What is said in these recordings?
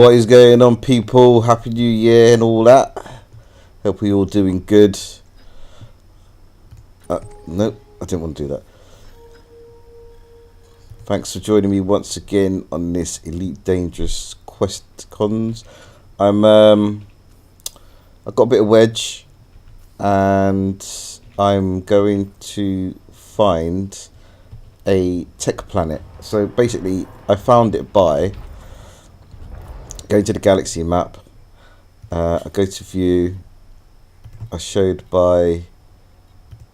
What is going on, people? Happy New Year and all that. Hope we all doing good. Nope, I didn't want to do that. Thanks for joining me once again on this Elite Dangerous Quest Cons. I've got a bit of wedge, and I'm going to find a tech planet. So basically, I found it by going to the galaxy map. I go to view. I showed by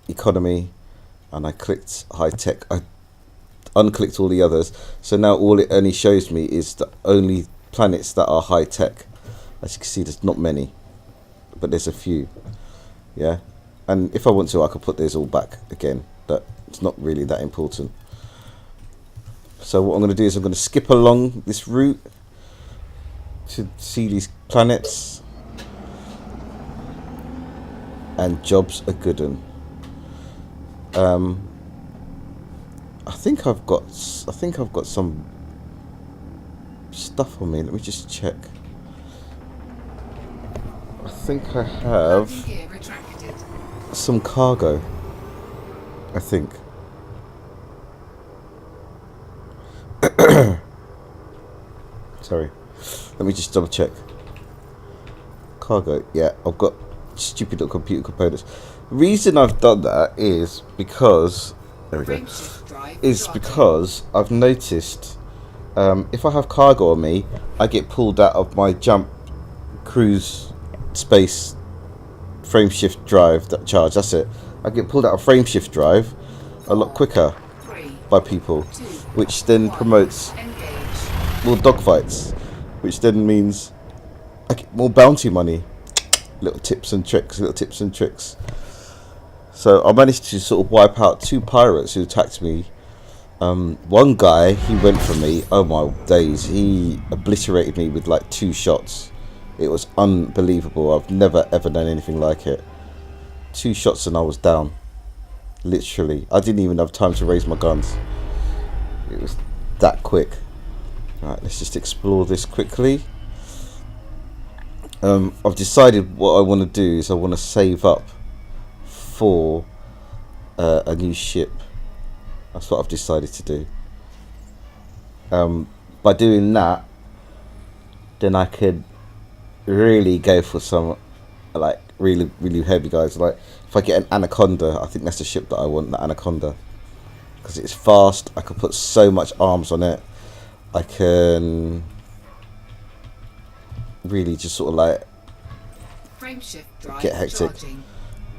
economy, and I clicked high tech. I unclicked all the others, so now all it only shows me is the only planets that are high tech. As you can see, there's not many, but there's a few. Yeah, and if I want to, I could put these all back again, but it's not really that important. So what I'm going to do is I'm going to skip along this route to see these planets, and jobs are good 'un. I think I've got some stuff on me. Let me just check. I think I have some cargo. I think. Sorry. Let me just double check. Cargo. Yeah, I've got stupid little computer components. The reason I've done that is because I've noticed if I have cargo on me, I get pulled out of my jump cruise space frame shift drive that charge. That's it. I get pulled out of frame shift drive a lot quicker by people, which then promotes more dogfights, which then means I get more bounty money. Little tips and tricks. So I managed to sort of wipe out 2 pirates who attacked me. One guy, he went for me. Oh my days, he obliterated me with like 2 shots. It was unbelievable. I've never ever done anything like it. 2 shots and I was down. Literally, I didn't even have time to raise my guns. It was that quick. Right, let's just explore this quickly. I've decided what I want to do is I want to save up for a new ship. That's what I've decided to do. By doing that, then I could really go for some like really heavy guys. Like if I get an Anaconda, I think that's the ship that I want, the Anaconda, because it's fast. I can put so much arms on it. I can really just sort of like get hectic.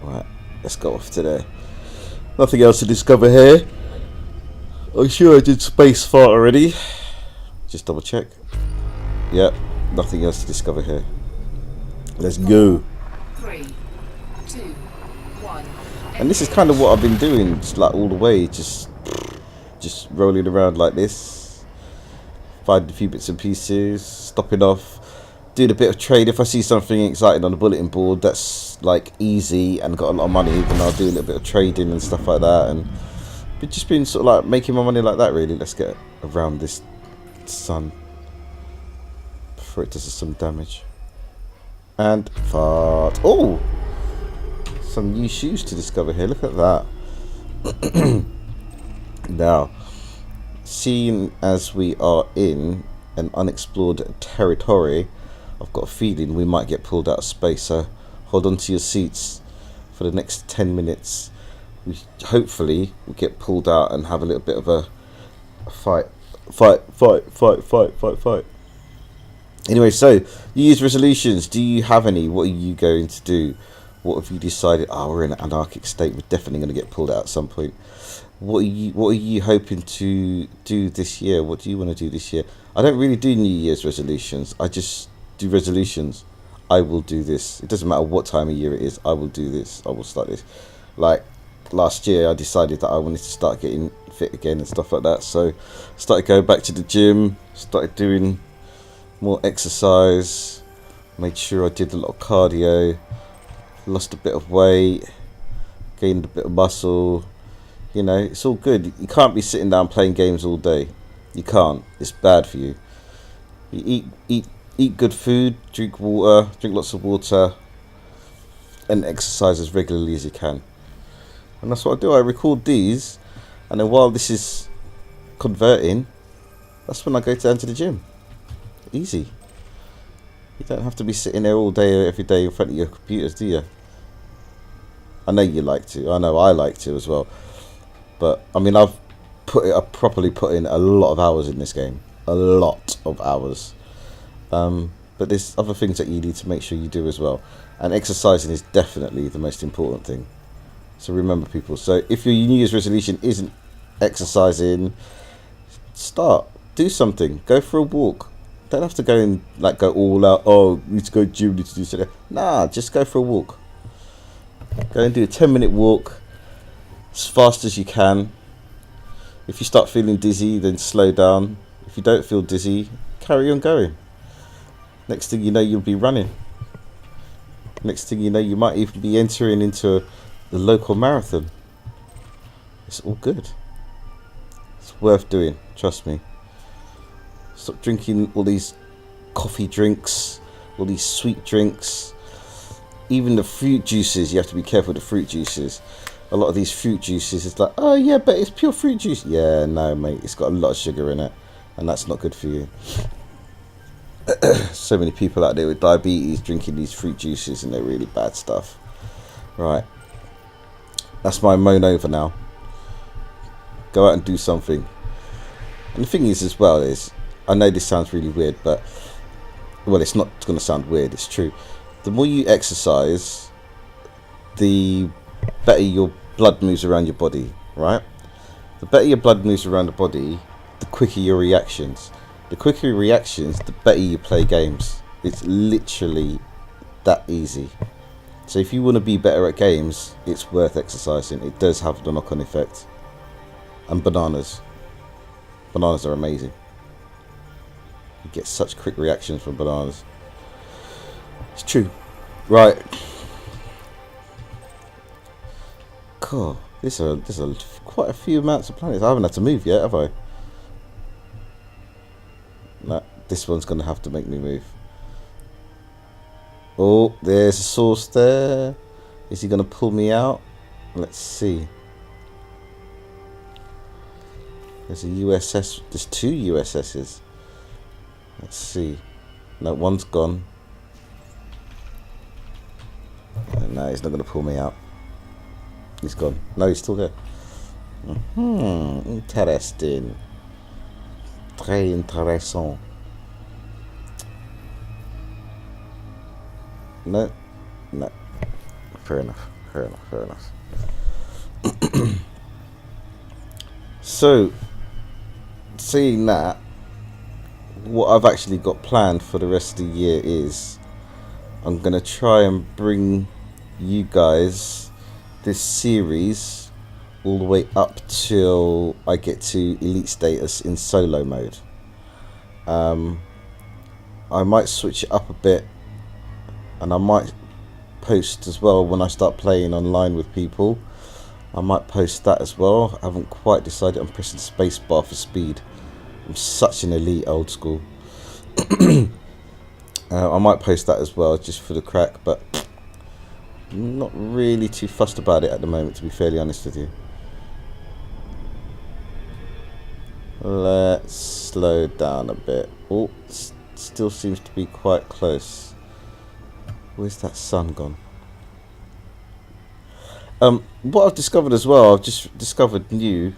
Right, let's go off today. Nothing else to discover here. I'm sure I did space fart already. Just double check. Yep, nothing else to discover here. Let's go. 3, 2, 1. And this is kind of what I've been doing, just like all the way, just rolling around like this, finding a few bits and pieces, stopping off, doing a bit of trade. If I see something exciting on the bulletin board that's like easy and got a lot of money, then I'll do a little bit of trading and stuff like that. And but just been sort of like making my money like that, really. Let's get around this sun before it does us some damage. And fart. Oh, some new shoes to discover here. Look at that. Now, seeing as we are in an unexplored territory, I've got a feeling we might get pulled out of space. So hold on to your seats for the next 10 minutes. We hopefully will get pulled out and have a little bit of a fight. Anyway, so New Year's resolutions. Do you have any? What are you going to do? What have you decided? Oh, we're in an anarchic state. We're definitely going to get pulled out at some point. What are you hoping to do this year? What do you want to do this year? I don't really do New Year's resolutions. I just do resolutions. I will do this. It doesn't matter what time of year it is. I will do this. I will start this. Like last year, I decided that I wanted to start getting fit again and stuff like that. So started going back to the gym. Started doing more exercise. Made sure I did a lot of cardio. Lost a bit of weight. Gained a bit of muscle. You know, it's all good. You can't be sitting down playing games all day. You can't. It's bad for you. You eat eat good food, drink water, drink lots of water, and exercise as regularly as you can. And that's what I do. I record these, and then while this is converting, that's when I go down to the gym. Easy. You don't have to be sitting there all day, every day in front of your computers, do you? I know you like to. I know I like to as well. But I mean, I've properly put in a lot of hours in this game. A lot of hours. But there's other things that you need to make sure you do as well. And exercising is definitely the most important thing. So remember, people. So if your New Year's resolution isn't exercising, start. Do something. Go for a walk. Don't have to go and go all out. Oh, need to go gym. Need to do something. Nah, just go for a walk. Go and do a 10-minute walk as fast as you can. If you start feeling dizzy, then slow down. If you don't feel dizzy, carry on going. Next thing you know, you'll be running. Next thing you know, you might even be entering into the local marathon. It's all good. It's worth doing, trust me. Stop drinking all these coffee drinks, all these sweet drinks. Even the fruit juices, you have to be careful with the fruit juices. A lot of these fruit juices, it's like, oh yeah, but it's pure fruit juice. Yeah, no, mate, it's got a lot of sugar in it, and that's not good for you. So many people out there with diabetes drinking these fruit juices, and they're really bad stuff. Right, that's my moan over now. Go out and do something. And the thing is as well is, I know this sounds really weird, but, well, it's not going to sound weird, it's true. The more you exercise, the better your blood moves around your body, right? The better your blood moves around the body, the quicker your reactions. The quicker your reactions, the better you play games. It's literally that easy. So if you want to be better at games, it's worth exercising. It does have the knock-on effect. And bananas. Bananas are amazing. You get such quick reactions from bananas. It's true. Right. Cool. There's quite a few amounts of planets. I haven't had to move yet, have I? No, this one's going to have to make me move. Oh, there's a source there. Is he going to pull me out? Let's see. There's a USS. There's 2 USSs. Let's see. No, one's gone. No, he's not going to pull me out. He's gone. No, he's still there. Interesting. Très intéressant. No. No. Fair enough. Fair enough. Fair enough. So, seeing that, what I've actually got planned for the rest of the year is I'm going to try and bring you guys this series all the way up till I get to elite status in solo mode. I might switch it up a bit, and I might post as well when I start playing online with people. I might post that as well. I haven't quite decided. I'm pressing spacebar for speed. I'm such an elite old school. I might post that as well just for the crack, but I'm not really too fussed about it at the moment, to be fairly honest with you. Let's slow down a bit. Oh, still seems to be quite close. Where's that sun gone? What I've discovered as well, I've just discovered new,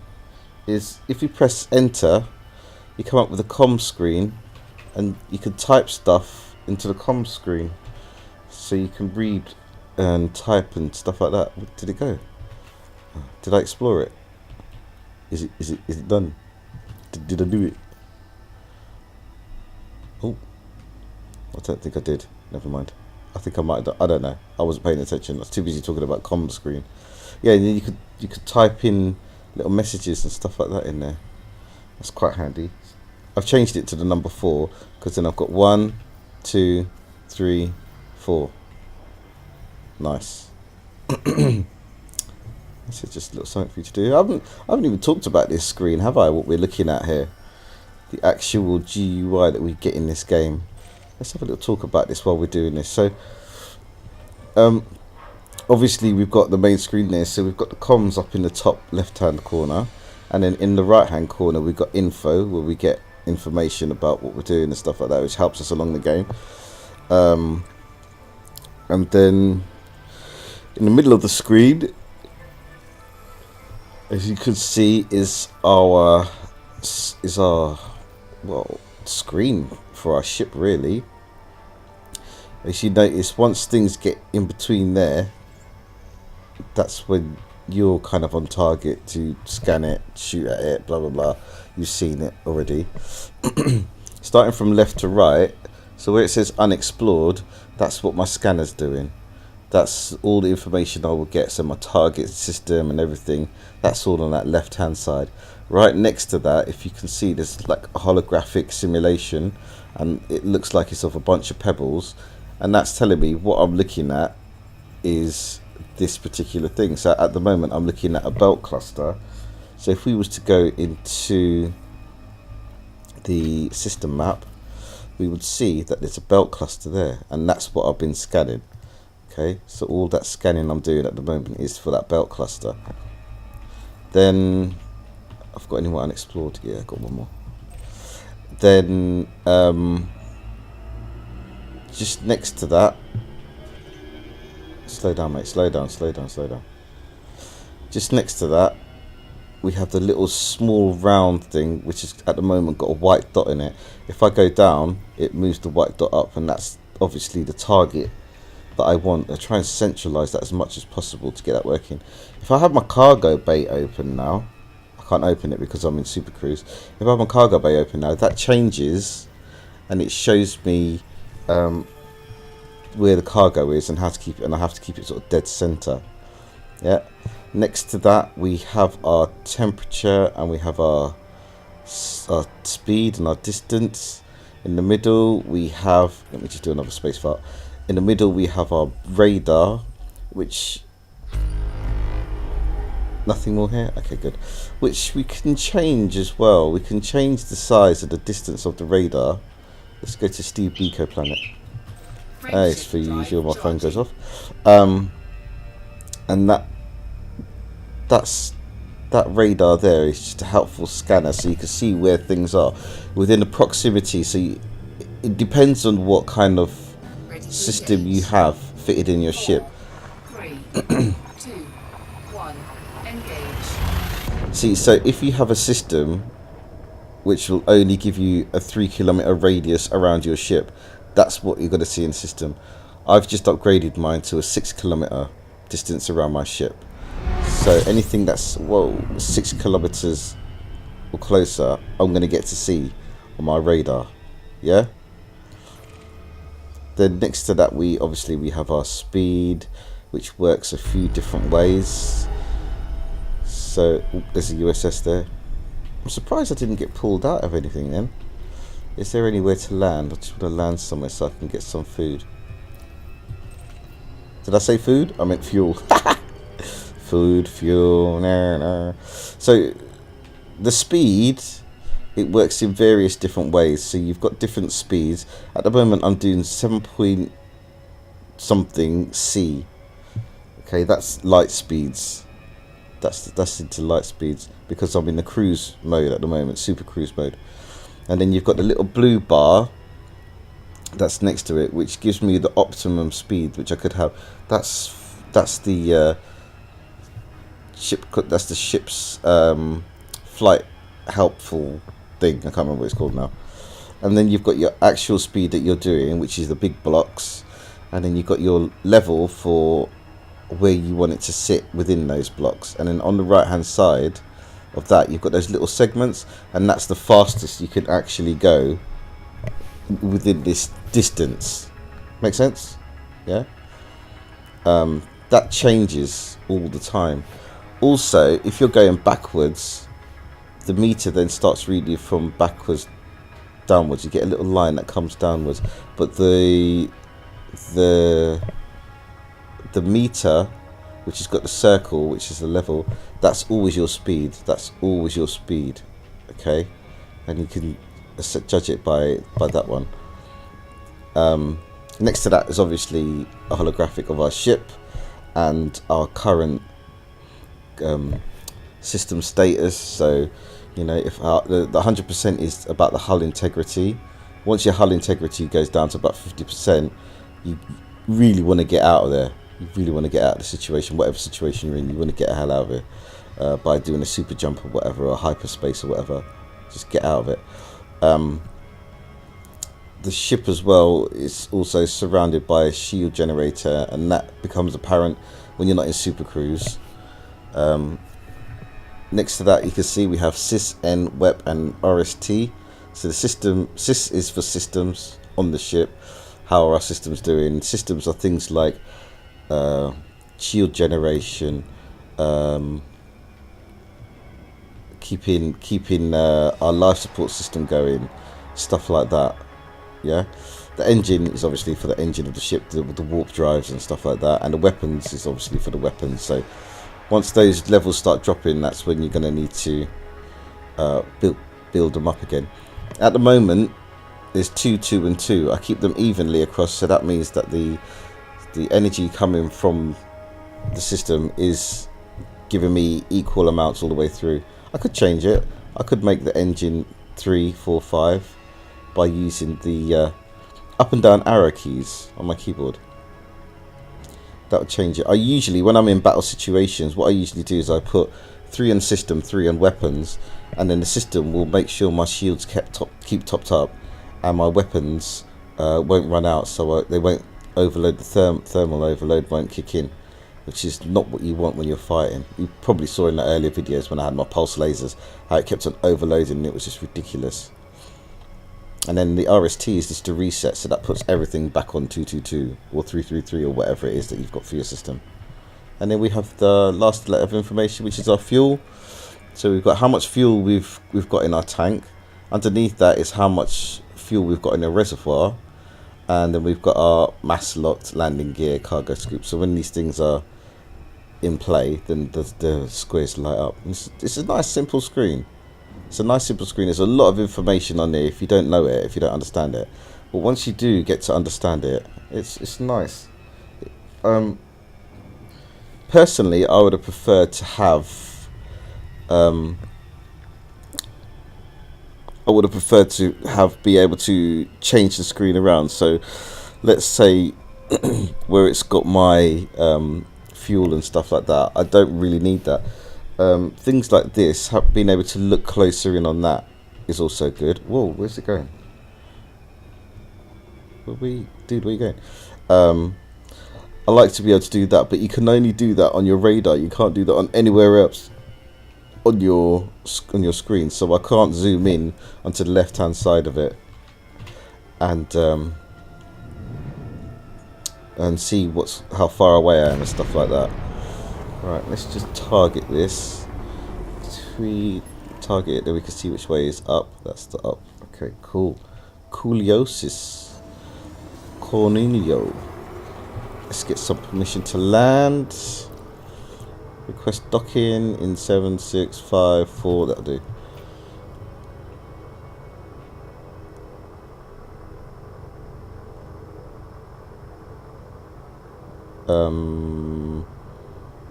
is if you press enter, you come up with a comm screen, and you can type stuff into the comm screen, so you can read and type and stuff like that. Where did it go? Did I explore it? Is it done? Did I do it? Oh, I don't think I did. Never mind. I think I might have. I don't know. I wasn't paying attention. I was too busy talking about comm screen. Yeah, and then you could type in little messages and stuff like that in there. That's quite handy. I've changed it to the number 4 because then I've got 1, 2, 3, 4. Nice. This is just a little something for you to do. I haven't even talked about this screen, have I? What we're looking at here, the actual GUI that we get in this game. let's have a little talk about this while we're doing this. So obviously we've got the main screen there, so we've got the comms up in the top left hand corner, and then in the right hand corner we've got info, where we get information about what we're doing and stuff like that, which helps us along the game. And then in the middle of the screen, as you can see, is our well, screen for our ship, really. As you notice, once things get in between there, that's when you're kind of on target to scan it, shoot at it, blah blah blah. You've seen it already. Starting from left to right, so where it says unexplored, that's what my scanner's doing. That's all the information I will get. So my target system and everything, that's all on that left hand side. Right next to that, if you can see, there's like a holographic simulation, and it looks like it's of a bunch of pebbles, and that's telling me what I'm looking at is this particular thing. So at the moment I'm looking at a belt cluster. So if we was to go into the system map, we would see that there's a belt cluster there, and that's what I've been scanning. Okay, so all that scanning I'm doing at the moment is for that belt cluster. Then I've got any more unexplored? Yeah, I've got one more. Then just next to that, slow down mate, slow down. Just next to that we have the little small round thing, which is at the moment got a white dot in it. If I go down, it moves the white dot up, and that's obviously the target that I want. I try and centralize that as much as possible to get that working. If I have my cargo bay open now, I can't open it because I'm in Super Cruise. If I have my cargo bay open now, that changes and it shows me where the cargo is and how to keep it, and I have to keep it sort of dead center. Yeah. Next to that we have our temperature, and we have our speed and our distance. In the middle we have, let me just do another space fart. In the middle we have our radar, which, nothing more here? Okay, good. Which we can change as well. We can change the size of the distance of the radar. Let's go to Steve Biko Planet. It's for usual, my phone goes off. And that radar there is just a helpful scanner, so you can see where things are within the proximity. So it depends on what kind of system you have fitted in your ship. 3, 2, 1, engage. See, so if you have a system which will only give you a 3 kilometer radius around your ship, that's what you're going to see in the system. I've just upgraded mine to a 6 kilometer distance around my ship. So anything that's 6 kilometers or closer, I'm going to get to see on my radar. Yeah. Then next to that, we have our speed, which works a few different ways. So there's a USS there. I'm surprised I didn't get pulled out of anything then. Is there anywhere to land? I just want to land somewhere so I can get some food. Did I say food? I meant fuel. Food, fuel, nah. So the speed, it works in various different ways. So you've got different speeds. At the moment I'm doing 7 point something C. Okay, that's light speeds. That's into light speeds because I'm in the cruise mode at the moment, super cruise mode. And then you've got the little blue bar that's next to it, which gives me the optimum speed which I could have. That's the ship's flight helpful thing. I can't remember what it's called now. And then you've got your actual speed that you're doing, which is the big blocks, and then you've got your level for where you want it to sit within those blocks. And then on the right hand side of that you've got those little segments, and that's the fastest you can actually go within this distance. Make sense? Yeah. That changes all the time. Also, if you're going backwards, the meter then starts reading from backwards downwards. You get a little line that comes downwards, but the meter, which has got the circle, which is the level, that's always your speed. Okay, and you can judge it by that one. Next to that is obviously a holographic of our ship and our current system status. So, you know, if the 100% is about the hull integrity. Once your hull integrity goes down to about 50%, you really want to get out of there. You really want to get out of the situation, whatever situation you're in. You want to get the hell out of it by doing a super jump or whatever, or hyperspace or whatever. Just get out of it. The ship as well is also surrounded by a shield generator, and that becomes apparent when you're not in super cruise. Next to that, you can see we have sys, n, wep, and rst. So the system, sys is for systems on the ship. How are our systems doing? Systems are things like shield generation, keeping our life support system going, stuff like that. Yeah, the engine is obviously for the engine of the ship, the warp drives and stuff like that, and the weapons is obviously for the weapons. So once those levels start dropping, that's when you're going to need to build them up again. At the moment, there's 2, 2, and 2. I keep them evenly across, so that means that the energy coming from the system is giving me equal amounts all the way through. I could change it. I could make the engine 3, 4, 5 by using the up and down arrow keys on my keyboard. That would change it. I usually, when I'm in battle situations, what I usually do is I put 3 on system, 3 on weapons, and then the system will make sure my shields keep topped up, and my weapons won't run out, so they won't overload. The thermal overload won't kick in, which is not what you want when you're fighting. You probably saw in the earlier videos when I had my pulse lasers how it kept on overloading, and it was just ridiculous. And then the RST is just a reset, so that puts everything back on 222 or 333 or whatever it is that you've got for your system. And then we have the last letter of information, which is our fuel. So we've got how much fuel we've got in our tank. Underneath that is how much fuel we've got in a reservoir, and then we've got our mass locked landing gear, cargo scoop. So when these things are in play, then the squares light up. It's a nice simple screen. It's a nice simple screen. There's a lot of information on there if you don't know it, if you don't understand it. But once you do get to understand it, it's nice. Personally, I would have preferred to have be able to change the screen around. So let's say where it's got my fuel and stuff like that, I don't really need that. Things like this, being able to look closer in on that is also good. Whoa, where's it going? Dude, where are you going? I like to be able to do that, but you can only do that on your radar. You can't do that on anywhere else on your screen. So I can't zoom in onto the left hand side of it and see how far away I am and stuff like that. Right, let's just target this. We target it, then we can see which way is up. That's the up. Okay, cool. Cooliosis. Cornelio. Let's get some permission to land. Request docking in 7654. That'll do.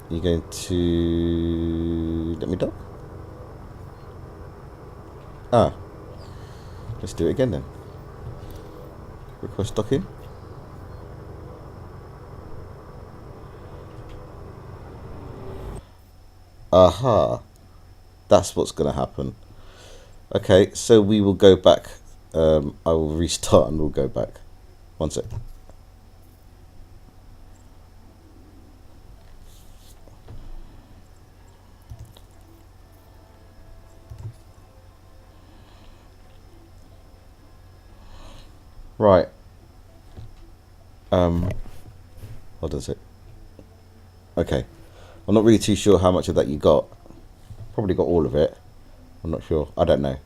You're going to let me dock? Let's do it again then. Request docking. Aha, that's what's going to happen. Okay, so we will go back. I will restart and we'll go back. One sec. Right. What does it? Okay. I'm not really too sure how much of that you got. Probably got all of it. I'm not sure. I don't know.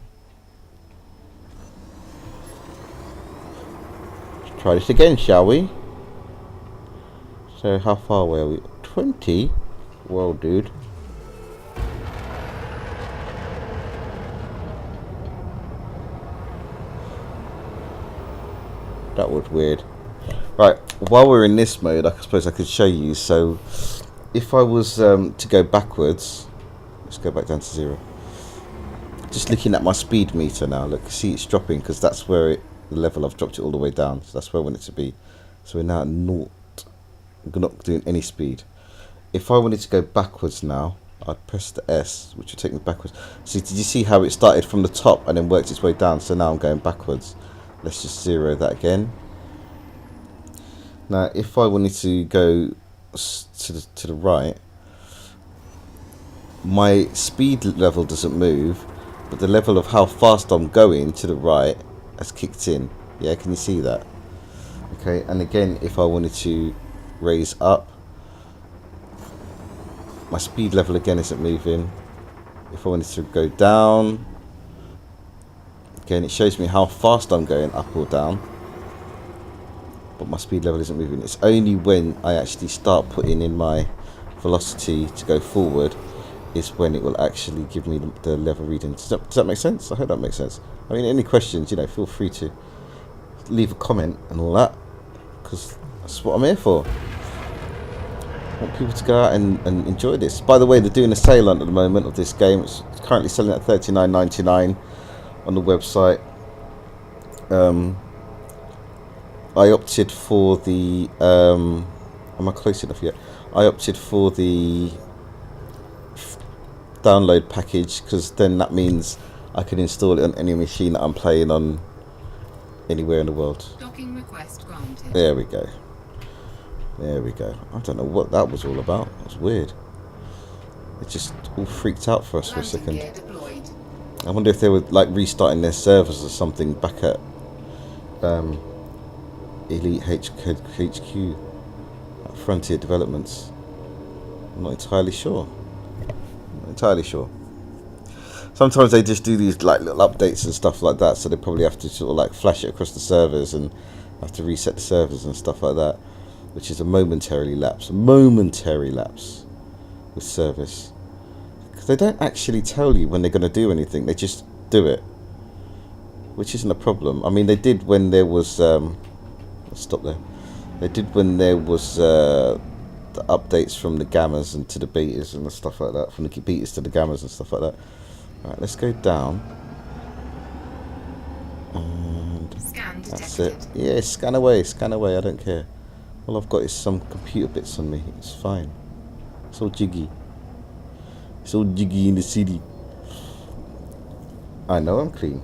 Let's try this again, shall we? So how far away are we? 20? Well, dude. That was weird. Right, while we're in this mode, I suppose I could show you. So, if I was to go backwards, let's go back down to 0. Just looking at my speed meter now. Look, see it's dropping because that's where the level I've dropped it all the way down. So that's where I want it to be. So we're now at 0. We're not doing any speed. If I wanted to go backwards now, I'd press the S, which would take me backwards. So did you see how it started from the top and then worked its way down? So now I'm going backwards. Let's just 0 that again. Now, if I wanted to go to the right, my speed level doesn't move, but the level of how fast I'm going to the right has kicked in. Yeah, can you see that? Okay, and again, if I wanted to raise up, my speed level again isn't moving. If I wanted to go down, again, it shows me how fast I'm going up or down, but my speed level isn't moving. It's only when I actually start putting in my velocity to go forward is when it will actually give me the level reading. Does that make sense? I hope that makes sense. I mean, any questions, you know, feel free to leave a comment and all that, because that's what I'm here for. I want people to go out and enjoy this. By the way, they're doing a sale at the moment of this game. It's currently selling at $39.99 on the website. I opted for the am I close enough yet? I opted for the download package because then that means I can install it on any machine that I'm playing on anywhere in the world. Docking request granted. There we go. There we go. I don't know what that was all about. It was weird. It just all freaked out for us for a second. I wonder if they were like restarting their servers or something back at Elite HQ, Frontier Developments. I'm not entirely sure. Sometimes they just do these like little updates and stuff like that, so they probably have to sort of like flash it across the servers and have to reset the servers and stuff like that, which is a momentary lapse with service. Because they don't actually tell you when they're going to do anything, they just do it, which isn't a problem. I mean, they did when there was let's stop there. They did when there was the updates from the gammas and to the betas and stuff like that, from the betas to the gammas and stuff like that. Right, let's go down. And that's it. Yeah, scan away, I don't care. All I've got is some computer bits on me. It's fine. It's all jiggy. It's all jiggy in the city. I know I'm clean.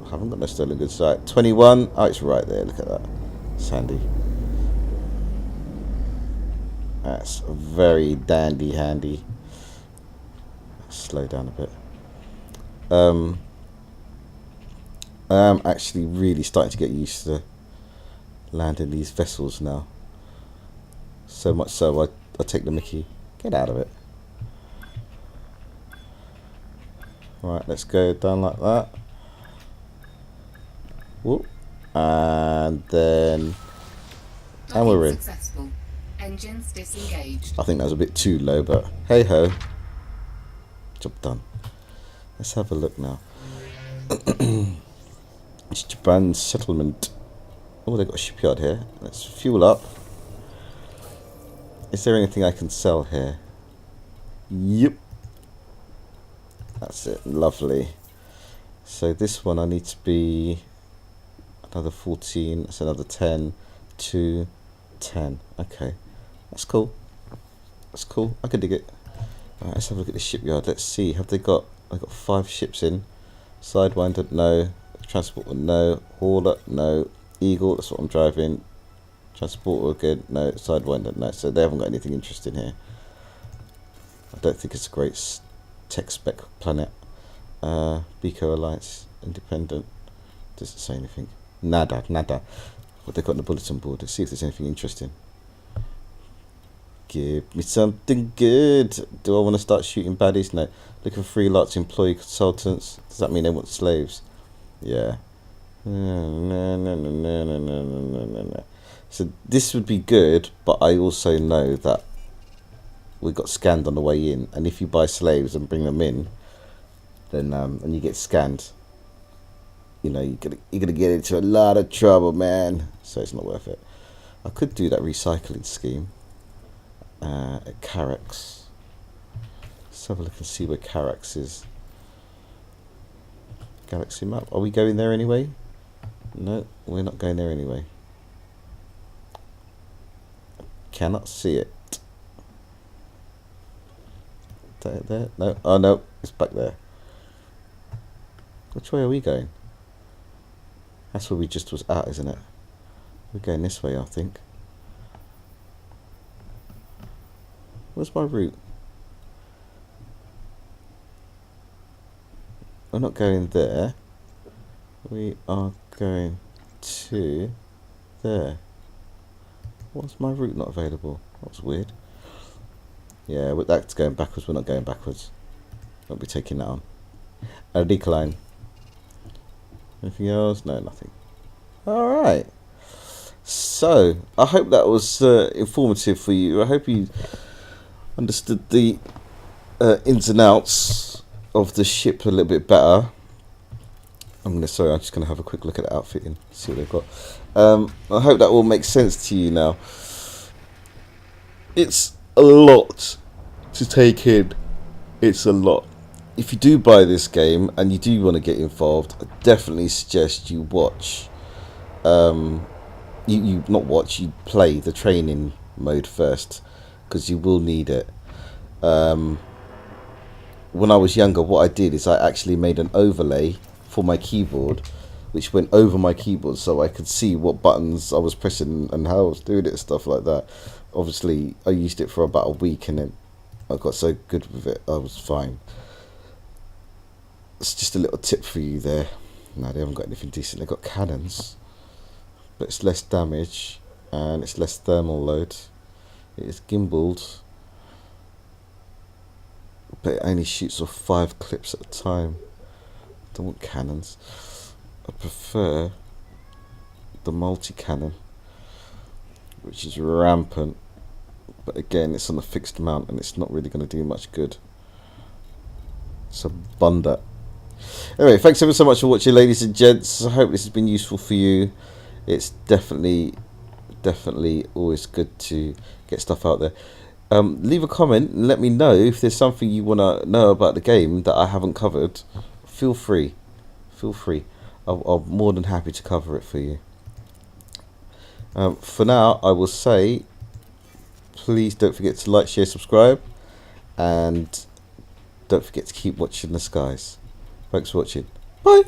I haven't got no stolen goods. Right, 21. Oh, it's right there. Look at that. It's handy. That's very dandy handy. Slow down a bit. I am actually really starting to get used to landing these vessels now. So much so I take the mickey. Get out of it. Right, let's go down like that. Whoop. And then and we're in. Successful. Engines disengaged. I think that was a bit too low, but hey ho. Job done. Let's have a look now. It's Japan's settlement. Oh, they've got a shipyard here. Let's fuel up. Is there anything I can sell here? Yep. That's it. Lovely. So this one I need to be another 14. That's another 10. 2, 10. Okay. That's cool. That's cool. I can dig it. Alright, let's have a look at the shipyard. Let's see. Have they got... I've got 5 ships in. Sidewinder, no. Transporter, no. Hauler, no. Eagle, that's what I'm driving. Transporter, good. No. Sidewinder, no. So they haven't got anything interesting here. I don't think it's a great tech spec planet. Beco Alliance, independent. Doesn't say anything. Nada. What they got on the bulletin board. Let's see if there's anything interesting. Give me something good. Do I want to start shooting baddies? No. Looking for freelance employee consultants. Does that mean they want slaves? Yeah. No. So this would be good, but I also know that we got scanned on the way in, and if you buy slaves and bring them in, then and you get scanned, you know, you're gonna get into a lot of trouble, man. So it's not worth it. I could do that recycling scheme at Carax. Let's have a look and see where Carax is. Galaxy map. Are we going there anyway? No, we're not going there anyway. Cannot see it. There? No. Oh no, it's back there. Which way are we going? That's where we just was at, isn't it? We're going this way, I think. Where's my route? We're not going there. We are going to there. What's my route not available? That's weird. Yeah, but that's going backwards. We're not going backwards. Won't be taking that on. A decline. Anything else? No, nothing. Alright. So, I hope that was informative for you. I hope you understood the ins and outs of the ship a little bit better. I'm just gonna have a quick look at the outfit and see what they've got. I hope that all makes sense to you now. It's a lot to take in. It's a lot. If you do buy this game and you do want to get involved, I definitely suggest you watch. You play the training mode first, because you will need it. When I was younger, what I did is I actually made an overlay for my keyboard, which went over my keyboard, so I could see what buttons I was pressing and how I was doing it and stuff like that. Obviously, I used it for about a week, and then I got so good with it, I was fine. It's just a little tip for you there. No, they haven't got anything decent. They've got cannons, but it's less damage and it's less thermal load. It is gimbaled, but it only shoots off 5 clips at a time. I don't want cannons. I prefer the multi-cannon, which is rampant, but again, it's on a fixed mount and it's not really going to do much good. So bund that. Anyway, thanks ever so much for watching, ladies and gents. I hope this has been useful for you. It's definitely always good to get stuff out there. Leave a comment and let me know if there's something you want to know about the game that I haven't covered. Feel free. I'm more than happy to cover it for you. For now, I will say, please don't forget to like, share, subscribe, and don't forget to keep watching the skies. Thanks for watching. Bye.